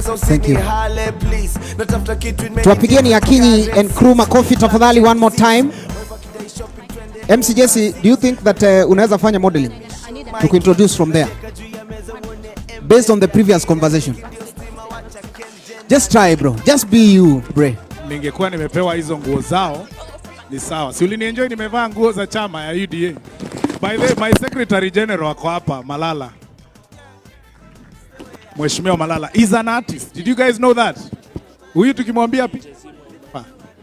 Thank you. Tuwapigieni Akinyi and crew makofi tafadhali one more time. MC Jessy, do you think that unaweza fanya modeling? To introduce from there. Based on the previous conversation. Just try bro. Just be you, bro. Ningekuwa nimepewa hizo nguo zao ni sawa. Si ulinienjoy nimevaa nguo za chama ya UDA. By the way, my secretary general wako hapa, Malala. Mheshimiwa Malala is an artist. Did you guys know that? Huyu tukimwambia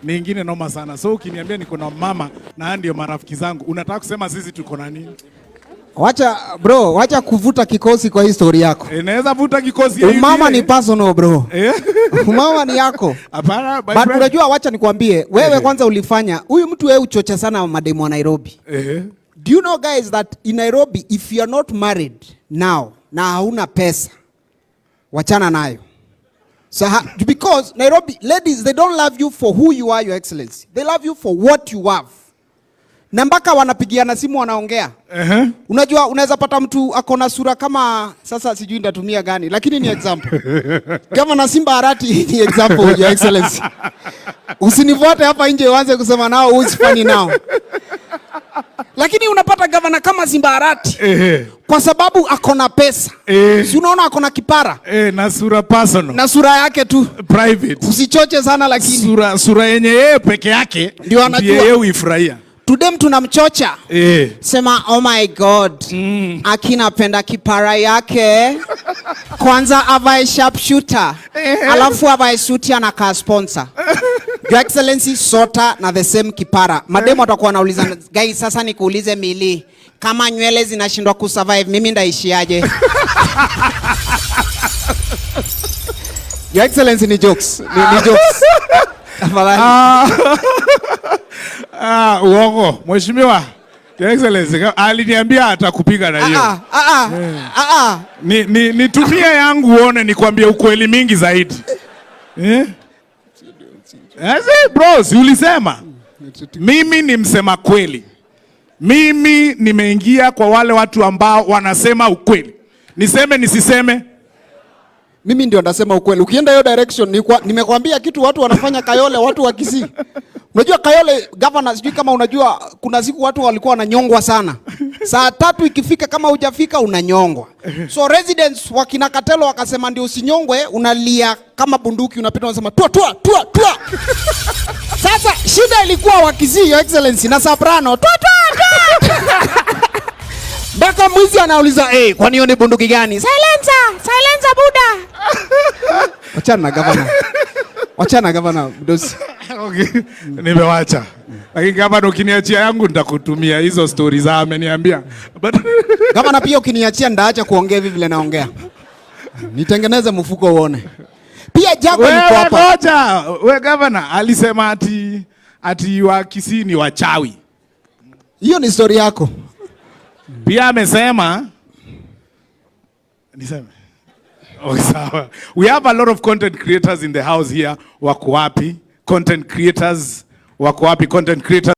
ni ingine noma sana. So ukiniambia niko na mama na ndio marafiki zangu, unataka kusema sisi tuko na nini? Wacha bro, wacha kuvuta kikosi kwa history yako. Inaweza vuta kikosi ya umama ni personal bro. Umama ni yako. Hapana, but unajua wacha nikwambie, wewe kwanza ulifanya, huyu mtu wewe uchocha sana mademo wa Nairobi. Do you know guys that in Nairobi if you are not married now na hauna pesa, wachana nayo. So because Nairobi ladies, they don't love you for who you are, your excellency. They love you for what you have. Na mpaka wanapigiana simu wanaongea. Unajua unaweza pata mtu akona sura kama, sasa sijui nitatumia gani, lakini ni example. Kama na Simba Arati ni example, your excellency. Usinifuate hapa nje uanze kusema nao who is funny now. Lakini unapata gavana kama Simba Arati kwa sababu akona pesa. Si unaona akona kipara? Na sura personal. Na sura yake tu private. Usichoche sana lakini sura yenye yeye peke yake ndio anajua yeye uifurahia. Today tunamchocha. Sema oh my god. Akinapenda kipara yake. Kwanza avae sharpshooter. Alafu avae suti anakaa sponsor. Your excellency sota na the same kipara. Mademo atakuwa anauliza guys, sasa nikuulize Mili, kama nywele zinashindwa kusurvive mimi ndaishiaje? Your excellency ni jokes. Ni jokes. Uongo. Mheshimiwa Your Excellency aliniambia atakupiga na hiyo. Nitumie yangu uone nikwambie ukweli mingi zaidi. Bro, si ulisema? Mimi ni msema kweli. Mimi nimeingia kwa wale watu ambao wanasema ukweli. Niseme nisiseme? Mimi ndio ndasema ukweli. Ukienda hiyo direction nimekwambia kitu watu wanafanya Kayole, watu wa Kisii. Unajua Kayole governor, sijui kama unajua kuna siku watu walikuwa wananyongwa sana. Saa 3 ikifika kama hujafika unanyongwa. So residents wa Kinakatelo wakasema ndio usinyongwe, unalia kama bunduki, unapita unasema tua tua tua tua. Sasa shida ilikuwa wa Kisii, your excellency, na soprano tua tua tua. Baka mwizi anauliza kwani hiyo ni bunduki gani? Silencer buda. Wachana governor dosi. Okay. Nimewacha. Lakini governor ukiniachia yangu nitakutumia hizo stories za ameniambia. Governor pia ukiniachia ndaacha kuongea hivi vile naongea. Nitengeneze mfuko uone. Pia Jago yuko hapa. Ngoja, wewe governor alisema ati wa Kisii ni wachawi. Hiyo ni story yako. Pia amesema niseme. Okay, sawa. We have a lot of content creators in the house here. Wako wapi? Content creators. Wako wapi content creators?